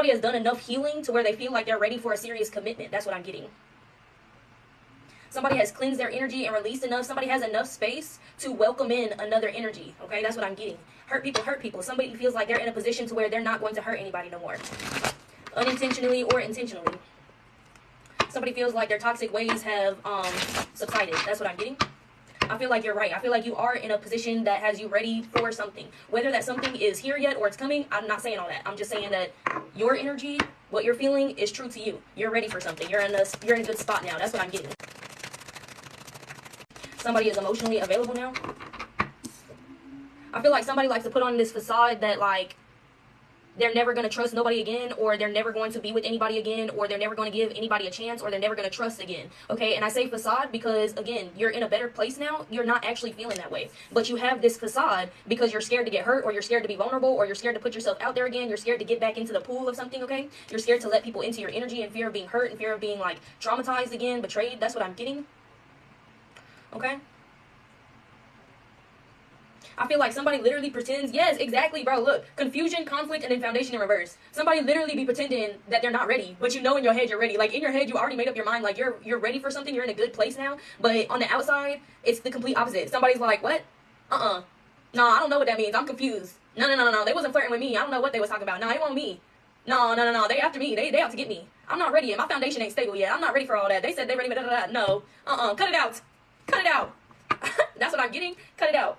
somebody has done enough healing to where they feel like they're ready for a serious commitment. That's what I'm getting. Somebody has cleansed their energy and released enough. Somebody has enough space to welcome in another energy. Okay, that's what I'm getting. Hurt people hurt people. Somebody feels like they're in a position to where they're not going to hurt anybody no more. Unintentionally or intentionally. Somebody feels like their toxic ways have subsided. That's what I'm getting. I feel like you're right. I feel like you are in a position that has you ready for something. Whether that something is here yet or it's coming, I'm not saying all that. I'm just saying that your energy, what you're feeling, is true to you. You're ready for something. You're in a good spot now. That's what I'm getting. Somebody is emotionally available now. I feel like somebody likes to put on this facade that, like, they're never going to trust nobody again, or they're never going to be with anybody again, or they're never going to give anybody a chance, or they're never going to trust again. Okay, and I say facade because, again, you're in a better place now. You're not actually feeling that way. But you have this facade because you're scared to get hurt, or you're scared to be vulnerable, or you're scared to put yourself out there again. You're scared to get back into the pool of something, okay? You're scared to let people into your energy, and fear of being hurt, and fear of being, like, traumatized again, betrayed. That's what I'm getting. Okay? I feel like somebody literally pretends, yes, exactly, bro, look, confusion, conflict, and then foundation in reverse. Somebody literally be pretending that they're not ready, but you know in your head you're ready. Like, in your head, you already made up your mind, like, you're ready for something, you're in a good place now, but on the outside, it's the complete opposite. Somebody's like, what? No, I don't know what that means, I'm confused. No, they wasn't flirting with me, I don't know what they was talking about. No, they want me. No, they after me, they out to get me. I'm not ready yet, my foundation ain't stable yet, I'm not ready for all that. They said they ready, but no, cut it out. Cut it out. That's what I'm getting, cut it out.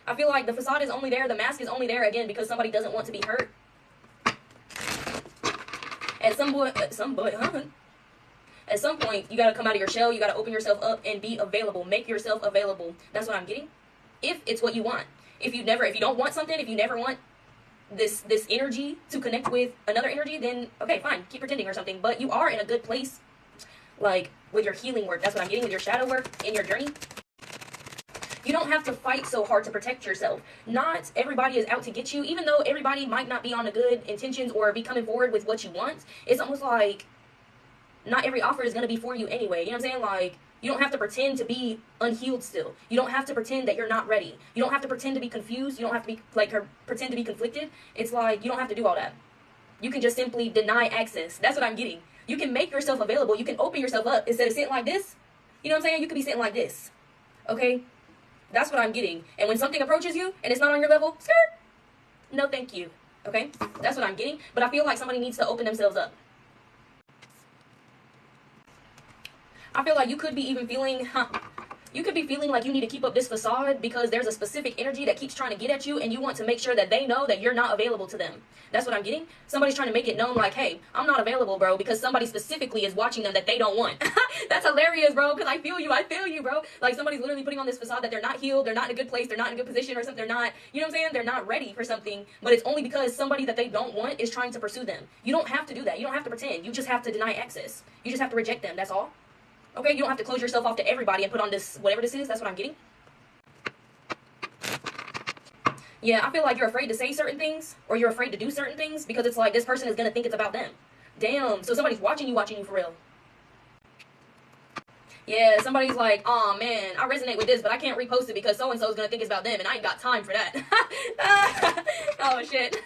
I feel like the facade is only there, the mask is only there, again, because somebody doesn't want to be hurt. At some point, you gotta come out of your shell, you gotta open yourself up and be available. Make yourself available. That's what I'm getting. If it's what you want. If you don't want something, if you never want this energy to connect with another energy, then okay, fine, keep pretending or something. But you are in a good place, like, with your healing work. That's what I'm getting, with your shadow work in your journey. You don't have to fight so hard to protect yourself. Not everybody is out to get you, even though everybody might not be on the good intentions or be coming forward with what you want. It's almost like not every offer is going to be for you anyway. You know what I'm saying? Like, you don't have to pretend to be unhealed still. You don't have to pretend that you're not ready. You don't have to pretend to be confused. You don't have to be, like, pretend to be conflicted. It's like, you don't have to do all that. You can just simply deny access. That's what I'm getting. You can make yourself available. You can open yourself up. Instead of sitting like this, you know what I'm saying? You could be sitting like this. Okay? That's what I'm getting. And when something approaches you and it's not on your level, skirt, no thank you. Okay? That's what I'm getting. But I feel like somebody needs to open themselves up. I feel like you could be even feeling, you could be feeling like you need to keep up this facade because there's a specific energy that keeps trying to get at you, and you want to make sure that they know that you're not available to them. That's what I'm getting. Somebody's trying to make it known, like, hey, I'm not available, bro, because somebody specifically is watching them that they don't want. That's hilarious, bro, because I feel you, bro. Like, somebody's literally putting on this facade that they're not healed, they're not in a good place, they're not in a good position or something, they're not, you know what I'm saying? They're not ready for something, but it's only because somebody that they don't want is trying to pursue them. You don't have to do that. You don't have to pretend. You just have to deny access. You just have to reject them. That's all. Okay, you don't have to close yourself off to everybody and put on this, whatever this is. That's what I'm getting. Yeah, I feel like you're afraid to say certain things, or you're afraid to do certain things, because it's like, this person is going to think it's about them. Damn, so somebody's watching you for real. Yeah, somebody's like, oh man, I resonate with this, but I can't repost it because so-and-so is going to think it's about them, and I ain't got time for that. Oh, shit.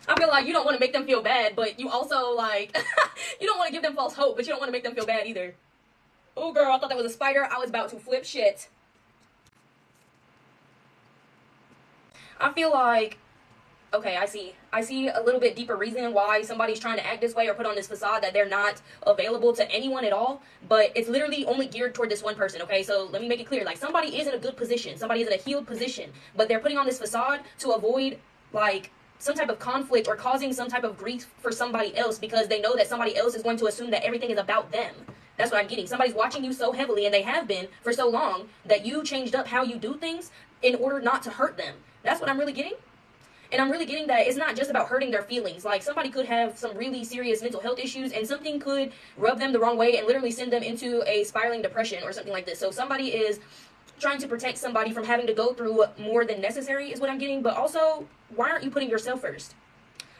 I feel like you don't want to make them feel bad, but you also, like, you don't want to give them false hope, but you don't want to make them feel bad either. Oh, girl, I thought that was a spider. I was about to flip shit. I feel like, okay, I see a little bit deeper reason why somebody's trying to act this way or put on this facade that they're not available to anyone at all, but it's literally only geared toward this one person, okay? So let me make it clear. Like, somebody is in a good position. Somebody is in a healed position, but they're putting on this facade to avoid, like, some type of conflict or causing some type of grief for somebody else, because they know that somebody else is going to assume that everything is about them. That's what I'm getting. Somebody's watching you so heavily, and they have been for so long, that you changed up how you do things in order not to hurt them. That's what I'm really getting. And I'm really getting that it's not just about hurting their feelings. Like, somebody could have some really serious mental health issues, and something could rub them the wrong way and literally send them into a spiraling depression or something like this. So somebody is trying to protect somebody from having to go through more than necessary is what I'm getting. But also, why aren't you putting yourself first?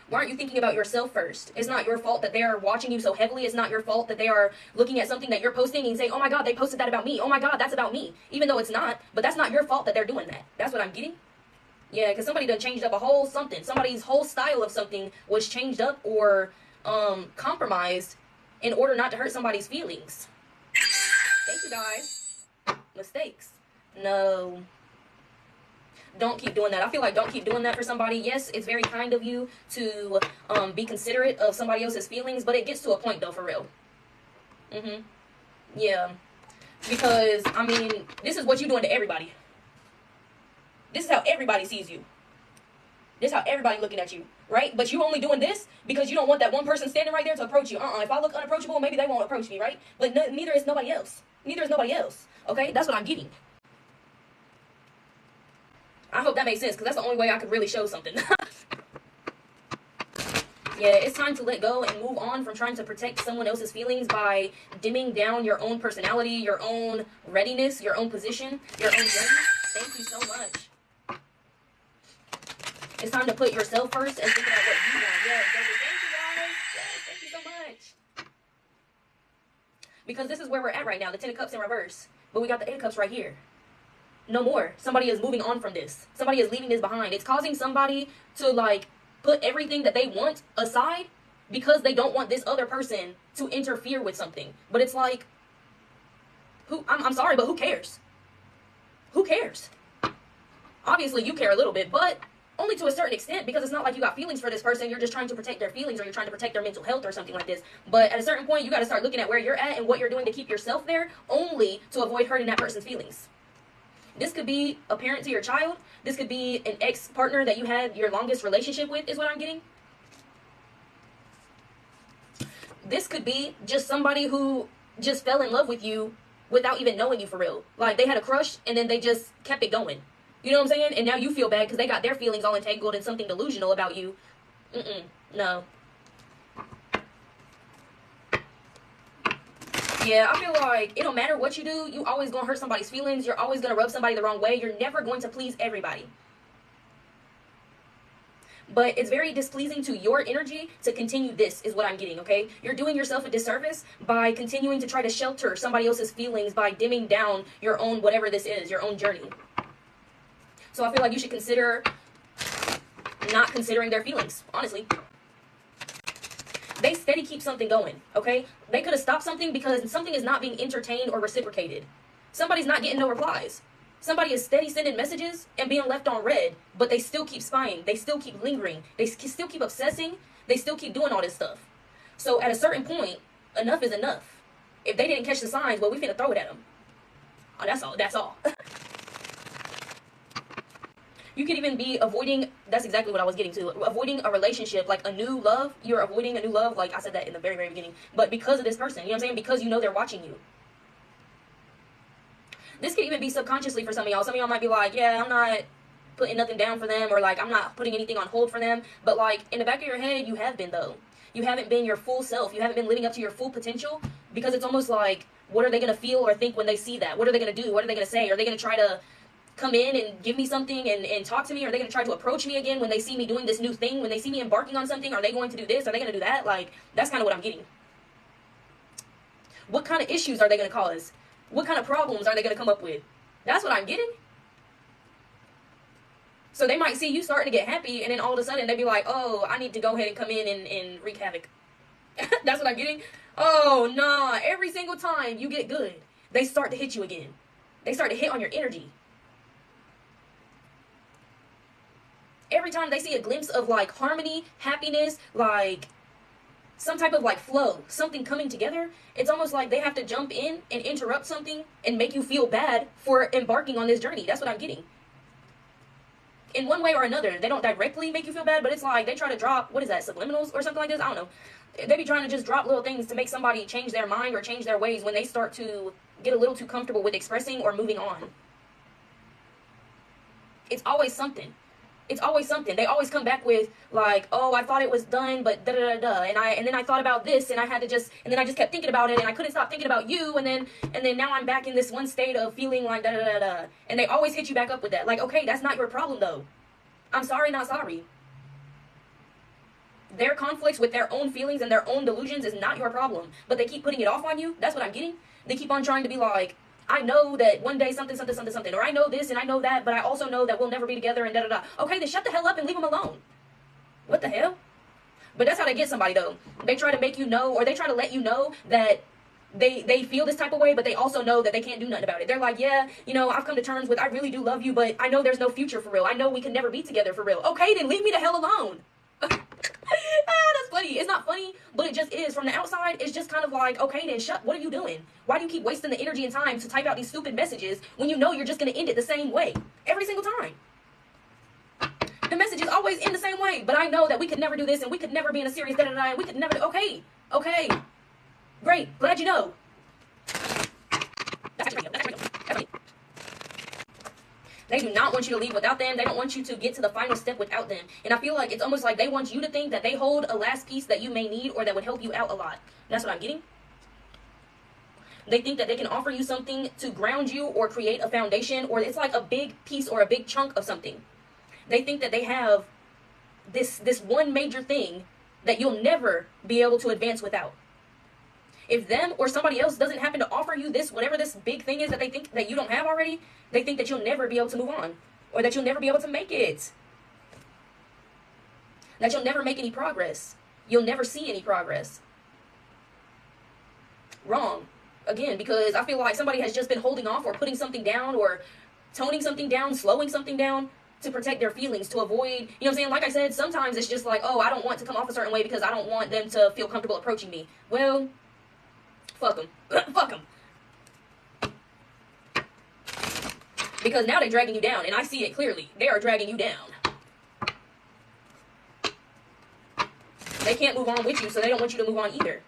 Why aren't you thinking about yourself first? It's not your fault that they are watching you so heavily. It's not your fault that they are looking at something that you're posting and saying, oh my God, they posted that about me. Oh my God, that's about me. Even though it's not, but that's not your fault that they're doing that. That's what I'm getting. Yeah, because somebody done changed up a whole something. Somebody's whole style of something was changed up or compromised in order not to hurt somebody's feelings. Thank you, guys. Mistakes. No. Don't keep doing that. I feel like don't keep doing that for somebody. Yes, it's very kind of you to be considerate of somebody else's feelings, but it gets to a point, though, for real. Yeah. Because, I mean, this is what you're doing to everybody. This is how everybody sees you. This is how everybody looking at you, right? But you only doing this because you don't want that one person standing right there to approach you. If I look unapproachable, maybe they won't approach me, right? But neither is nobody else. Neither is nobody else, okay? That's what I'm getting. I hope that makes sense, because that's the only way I could really show something. Yeah, it's time to let go and move on from trying to protect someone else's feelings by dimming down your own personality, your own readiness, your own position, your own journey. Thank you so much. It's time to put yourself first and think about what you want. Yes, thank you, guys. Yes, thank you so much. Because this is where we're at right now, the Ten of Cups in reverse. But we got the Eight of Cups right here. No more. Somebody is moving on from this. Somebody is leaving this behind. It's causing somebody to, like, put everything that they want aside because they don't want this other person to interfere with something. But it's like, I'm sorry, but who cares? Who cares? Obviously, you care a little bit, but only to a certain extent, because it's not like you got feelings for this person. You're just trying to protect their feelings, or you're trying to protect their mental health or something like this. But at a certain point, you got to start looking at where you're at and what you're doing to keep yourself there, only to avoid hurting that person's feelings. This could be a parent to your child. This could be an ex-partner that you had your longest relationship with, is what I'm getting. This could be just somebody who just fell in love with you without even knowing you for real. Like, they had a crush, and then they just kept it going. You know what I'm saying? And now you feel bad because they got their feelings all entangled in something delusional about you. No. Yeah, I feel like it don't matter what you do, you always gonna hurt somebody's feelings. You're always gonna rub somebody the wrong way. You're never going to please everybody. But it's very displeasing to your energy to continue this, is what I'm getting, okay? You're doing yourself a disservice by continuing to try to shelter somebody else's feelings by dimming down your own, whatever this is, your own journey. So I feel like you should consider not considering their feelings, honestly. They steady keep something going, okay? They could have stopped something because something is not being entertained or reciprocated. Somebody's not getting no replies. Somebody is steady sending messages and being left on red, but they still keep spying. They still keep lingering. They still keep obsessing. They still keep doing all this stuff. So at a certain point, enough is enough. If they didn't catch the signs, well, we finna throw it at them. Oh, that's all. That's all. You could even be avoiding, that's exactly what I was getting to, avoiding a relationship, like a new love. You're avoiding a new love, like I said that in the very, very beginning, but because of this person, you know what I'm saying? Because you know they're watching you. This could even be subconsciously for some of y'all. Some of y'all might be like, yeah, I'm not putting nothing down for them, or like, I'm not putting anything on hold for them, but like, in the back of your head, you have been, though. You haven't been your full self. You haven't been living up to your full potential, because it's almost like, what are they going to feel or think when they see that? What are they going to do? What are they going to say? Are they going to try to come in and give me something and talk to me? Are they going to try to approach me again when they see me doing this new thing? When they see me embarking on something, are they going to do this? Are they going to do that? Like, that's kind of what I'm getting. What kind of issues are they going to cause? What kind of problems are they going to come up with? That's what I'm getting. So they might see you starting to get happy, and then all of a sudden they be like, oh, I need to go ahead and come in and wreak havoc. That's what I'm getting. Oh, nah. Every single time you get good, they start to hit you again. They start to hit on your energy. Every time they see a glimpse of, like, harmony, happiness, like, some type of, like, flow, something coming together, it's almost like they have to jump in and interrupt something and make you feel bad for embarking on this journey. That's what I'm getting. In one way or another, they don't directly make you feel bad, but it's like they try to drop, what is that, subliminals or something like this? I don't know. They be trying to just drop little things to make somebody change their mind or change their ways when they start to get a little too comfortable with expressing or moving on. It's always something. It's always something. They always come back with, like, oh, I thought it was done, but da-da-da-da, and then I thought about this, and I just kept thinking about it, and I couldn't stop thinking about you, and then now I'm back in this one state of feeling like da-da-da-da, and they always hit you back up with that. Like, okay, that's not your problem, though. I'm sorry, not sorry. Their conflicts with their own feelings and their own delusions is not your problem, but they keep putting it off on you. That's what I'm getting. They keep on trying to be like, I know that one day something, something, something, something, or I know this and I know that, but I also know that we'll never be together and da da da. Okay, then shut the hell up and leave them alone. What the hell? But that's how they get somebody, though. They try to make you know, or they try to let you know that they feel this type of way, but they also know that they can't do nothing about it. They're like, yeah, you know, I've come to terms with I really do love you, but I know there's no future for real. I know we can never be together for real. Okay, then leave me the hell alone. That's funny. It's not funny, but it just is. From the outside, it's just kind of like, okay, then shut. What are you doing? Why do you keep wasting the energy and time to type out these stupid messages when you know you're just going to end it the same way every single time? The messages always end the same way, but I know that we could never do this and we could never be in a serious da-da-da and we could never. Okay, okay, great. Glad you know. They do not want you to leave without them. They don't want you to get to the final step without them. And I feel like it's almost like they want you to think that they hold a last piece that you may need or that would help you out a lot. That's what I'm getting. They think that they can offer you something to ground you or create a foundation, or it's like a big piece or a big chunk of something. They think that they have this one major thing that you'll never be able to advance without. If them or somebody else doesn't happen to offer you this, whatever this big thing is that they think that you don't have already, they think that you'll never be able to move on, or that you'll never be able to make it, that you'll never make any progress. You'll never see any progress. Wrong. Again, because I feel like somebody has just been holding off or putting something down or toning something down, slowing something down to protect their feelings, to avoid, you know what I'm saying? Like I said, sometimes it's just like, oh, I don't want to come off a certain way because I don't want them to feel comfortable approaching me. Well, fuck them. Fuck them. Because now they're dragging you down, and I see it clearly. They are dragging you down. They can't move on with you, so they don't want you to move on either.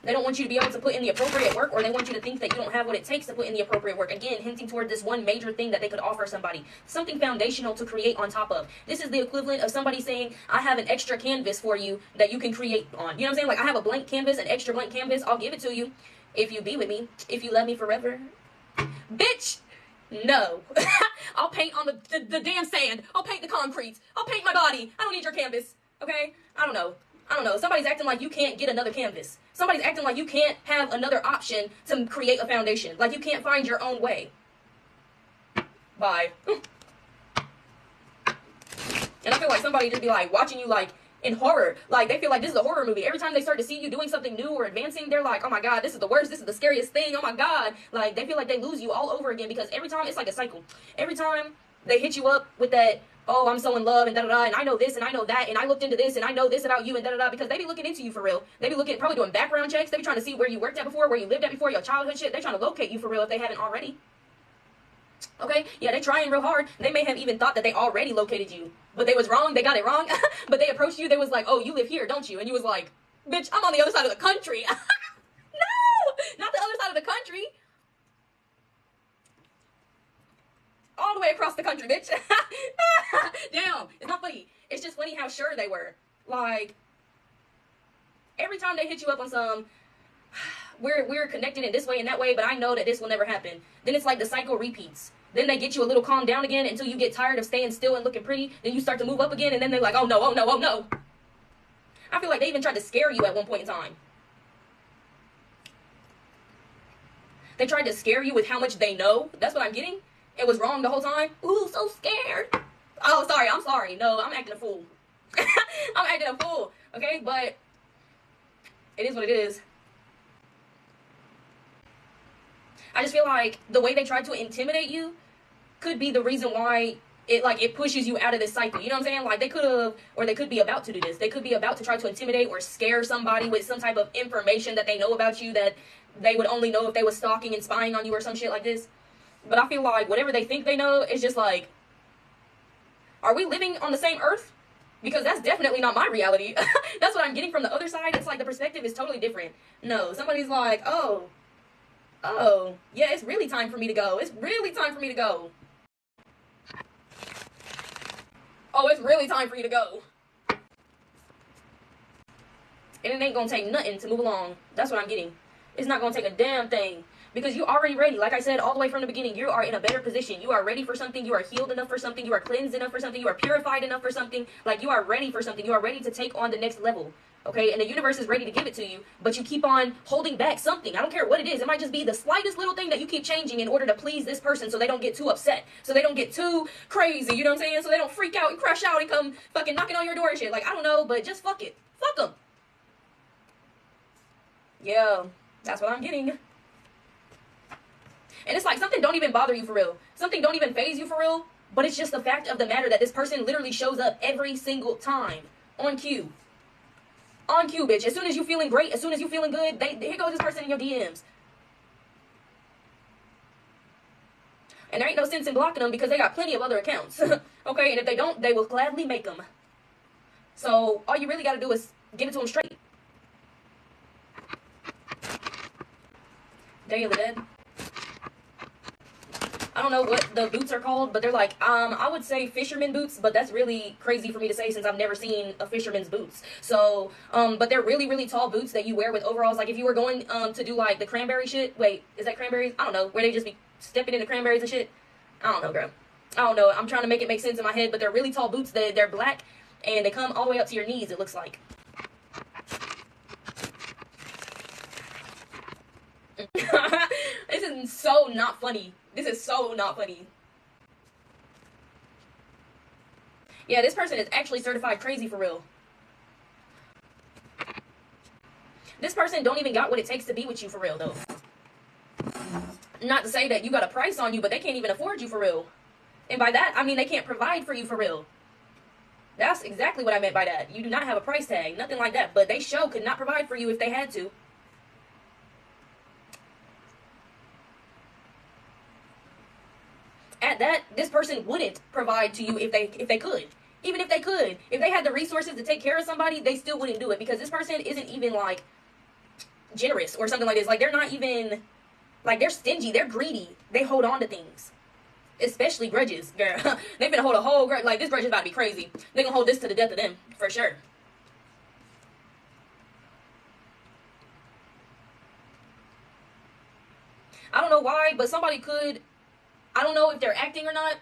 They don't want you to be able to put in the appropriate work, or they want you to think that you don't have what it takes to put in the appropriate work. Again, hinting toward this one major thing that they could offer somebody. Something foundational to create on top of. This is the equivalent of somebody saying, I have an extra canvas for you that you can create on. You know what I'm saying? Like, I have a blank canvas, an extra blank canvas. I'll give it to you if you be with me. If you love me forever. Bitch! No. I'll paint on the damn sand. I'll paint the concrete. I'll paint my body. I don't need your canvas. Okay? I don't know. Somebody's acting like you can't get another canvas. Somebody's acting like you can't have another option to create a foundation. Like you can't find your own way. Bye. And I feel like somebody just be like watching you like in horror. Like they feel like this is a horror movie. Every time they start to see you doing something new or advancing, they're like, oh my God, this is the worst. This is the scariest thing. Oh my God. Like they feel like they lose you all over again because every time it's like a cycle. Every time they hit you up with that, oh, I'm so in love and da-da-da, and I know this and I know that, and I looked into this and I know this about you and da-da-da, because they be looking into you for real. They be looking, probably doing background checks. They be trying to see where you worked at before, where you lived at before, your childhood shit. They trying to locate you for real if they haven't already. Okay? Yeah, they trying real hard. They may have even thought that they already located you, but they was wrong. They got it wrong. But they approached you. They was like, oh, you live here, don't you? And you was like, bitch, I'm on the other side of the country. No! Not the other side of the country. All the way across the country, bitch. Damn, it's not funny. It's just funny how sure they were. Like, every time they hit you up on some, we're connected in this way and that way, but I know that this will never happen. Then it's like the cycle repeats. Then they get you a little calmed down again until you get tired of staying still and looking pretty. Then you start to move up again, and then they're like, oh no, oh no, oh no. I feel like they even tried to scare you at one point in time. They tried to scare you with how much they know. That's what I'm getting. It was wrong the whole time. Ooh, so scared. Oh, sorry. I'm sorry. No, I'm acting a fool. I'm acting a fool. Okay, but it is what it is. I just feel like the way they tried to intimidate you could be the reason why it pushes you out of this cycle. You know what I'm saying? Like they could have, or they could be about to do this. They could be about to try to intimidate or scare somebody with some type of information that they know about you that they would only know if they were stalking and spying on you or some shit like this. But I feel like whatever they think they know is just like, are we living on the same earth? Because that's definitely not my reality. That's what I'm getting from the other side. It's like the perspective is totally different. No, somebody's like, oh, yeah, it's really time for me to go. It's really time for me to go. Oh, it's really time for you to go. And it ain't gonna take nothing to move along. That's what I'm getting. It's not gonna take a damn thing Because you're already ready. Like I said, all the way from the beginning, you are in a better position. You are ready for something. You are healed enough for something. You are cleansed enough for something. You are purified enough for something. Like, you are ready for something. You are ready to take on the next level. Okay, and the universe is ready to give it to you, but you keep on holding back something. I don't care what it is. It might just be the slightest little thing that you keep changing in order to please this person so they don't get too upset, so they don't get too crazy, you know what I'm saying? So they don't freak out and crash out and come fucking knocking on your door and shit. Like, I don't know, but just fuck it. Fuck them. Yeah, that's what I'm getting. And it's like something don't even bother you for real. Something don't even faze you for real, but it's just the fact of the matter that this person literally shows up every single time on cue. On cue, bitch. As soon as you feeling great, as soon as you feeling good, here goes this person in your DMs. And there ain't no sense in blocking them because they got plenty of other accounts. Okay, and if they don't, they will gladly make them. So all you really got to do is give it to them straight. Day of the Dead. I don't know what the boots are called, but they're like, I would say fisherman boots, but that's really crazy for me to say since I've never seen a fisherman's boots. So, but they're really, really tall boots that you wear with overalls. Like if you were going to do like the cranberry shit. Wait, is that cranberries? I don't know. Where they just be stepping into cranberries and shit. I don't know, girl. I don't know. I'm trying to make it make sense in my head, but they're really tall boots. They're black, and they come all the way up to your knees, it looks like. This is so not funny. This is so not funny. Yeah, this person is actually certified crazy for real. This person don't even got what it takes to be with you for real, though. Not to say that you got a price on you, but they can't even afford you for real. And by that, I mean they can't provide for you for real. That's exactly what I meant by that. You do not have a price tag, nothing like that. But they could not provide for you if they had to. At that, this person wouldn't provide to you if they could. Even if they could. If they had the resources to take care of somebody, they still wouldn't do it. Because this person isn't even, like, generous or something like this. Like, they're not even, like, they're stingy. They're greedy. They hold on to things. Especially grudges, girl. They're gonna hold a whole grudge. Like, this grudge is about to be crazy. They're gonna hold this to the death of them. For sure. I don't know why, but somebody could... I don't know if they're acting or not.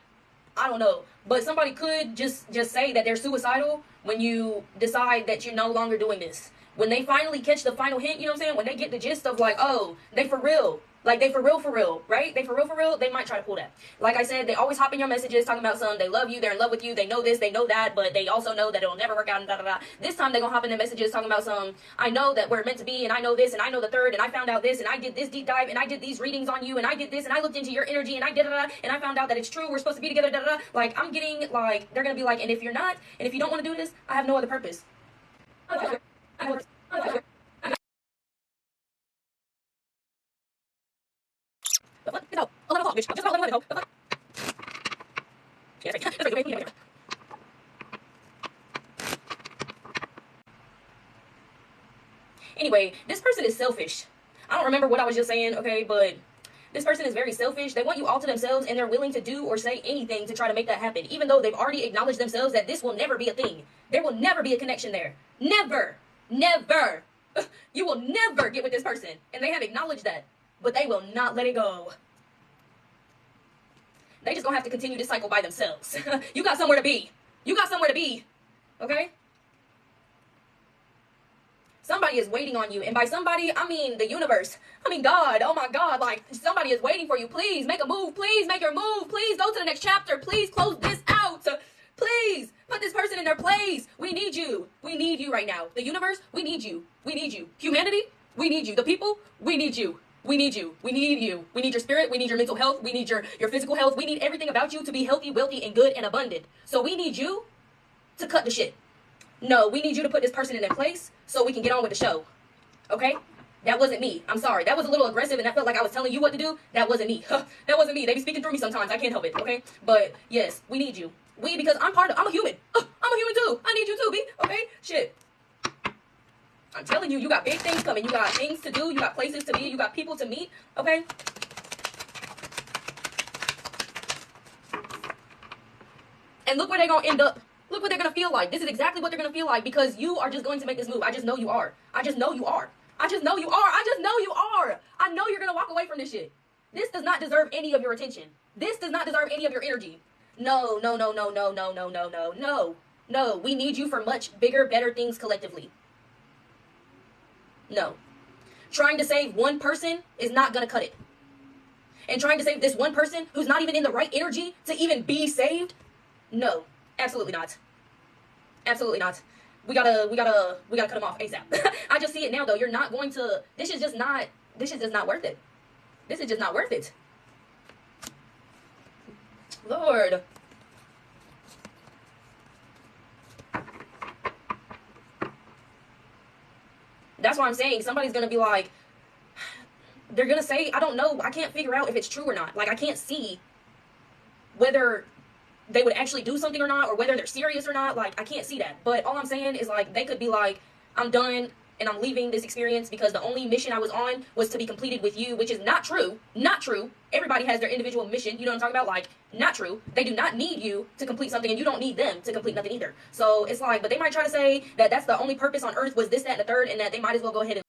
I don't know. But somebody could just say that they're suicidal when you decide that you're no longer doing this. When they finally catch the final hint, you know what I'm saying? When they get the gist of like, oh, they for real. Like, they for real, right? They for real, they might try to pull that. Like I said, they always hop in your messages talking about something. They love you, they're in love with you, they know this, they know that, but they also know that it'll never work out and da-da-da. This time, they're gonna hop in their messages talking about something. I know that we're meant to be, and I know this, and I know the third, and I found out this, and I did this deep dive, and I did these readings on you, and I did this, and I looked into your energy, and I did da-da-da, and I found out that it's true, we're supposed to be together, da-da-da. Like, I'm getting, like, they're gonna be like, and if you're not, and if you don't want to do this, I have no other purpose. Anyway, this person is selfish. I don't remember what I was just saying, okay, but this person is very selfish. They want you all to themselves, and they're willing to do or say anything to try to make that happen, even though they've already acknowledged themselves that this will never be a thing. There will never be a connection there. Never. Never. You will never get with this person, and they have acknowledged that, but they will not let it go. They just gonna have to continue this cycle by themselves. You got somewhere to be. You got somewhere to be. Okay? Somebody is waiting on you. And by somebody, I mean the universe. I mean God. Oh my God. Like, somebody is waiting for you. Please make a move. Please make your move. Please go to the next chapter. Please close this out. Please put this person in their place. We need you. We need you right now. The universe, we need you. We need you. Humanity, we need you. The people, we need you. We need you. We need you. We need your spirit. We need your mental health. We need your physical health. We need everything about you to be healthy, wealthy, and good and abundant. So we need you to cut the shit. No, we need you to put this person in their place so we can get on with the show. Okay? That wasn't me. I'm sorry. That was a little aggressive and I felt like I was telling you what to do. That wasn't me. That wasn't me. They be speaking through me sometimes. I can't help it. Okay? But yes, we need you. Because I'm a human. I'm a human too. I need you too, B. Okay? Shit. I'm telling you, you got big things coming. You got things to do. You got places to be. You got people to meet. Okay? And look where they're going to end up. Look what they're going to feel like. This is exactly what they're going to feel like because you are just going to make this move. I just know you are. I just know you are. I just know you are. I just know you are. I know you're gonna walk away from this shit. This does not deserve any of your attention. This does not deserve any of your energy. No, no, no, no, no, no, no, no, no, no. No, we need you for much bigger, better things collectively. No. Trying to save one person is not gonna cut it. And trying to save this one person who's not even in the right energy to even be saved? No, absolutely not. Absolutely not. We gotta cut him off ASAP. I just see it now though. You're not going to, this is just not worth it. This is just not worth it. Lord. That's what I'm saying. Somebody's gonna be like, they're gonna say, I don't know, I can't figure out if it's true or not. Like, I can't see whether they would actually do something or not, or whether they're serious or not. Like, I can't see that. But all I'm saying is, like, they could be like, I'm done and I'm leaving this experience because the only mission I was on was to be completed with you, which is not true. Not true. Everybody has their individual mission. You know what I'm talking about? Like, not true. They do not need you to complete something, and you don't need them to complete nothing either. So it's like, but they might try to say that that's the only purpose on earth was this, that, and the third, and that they might as well go ahead and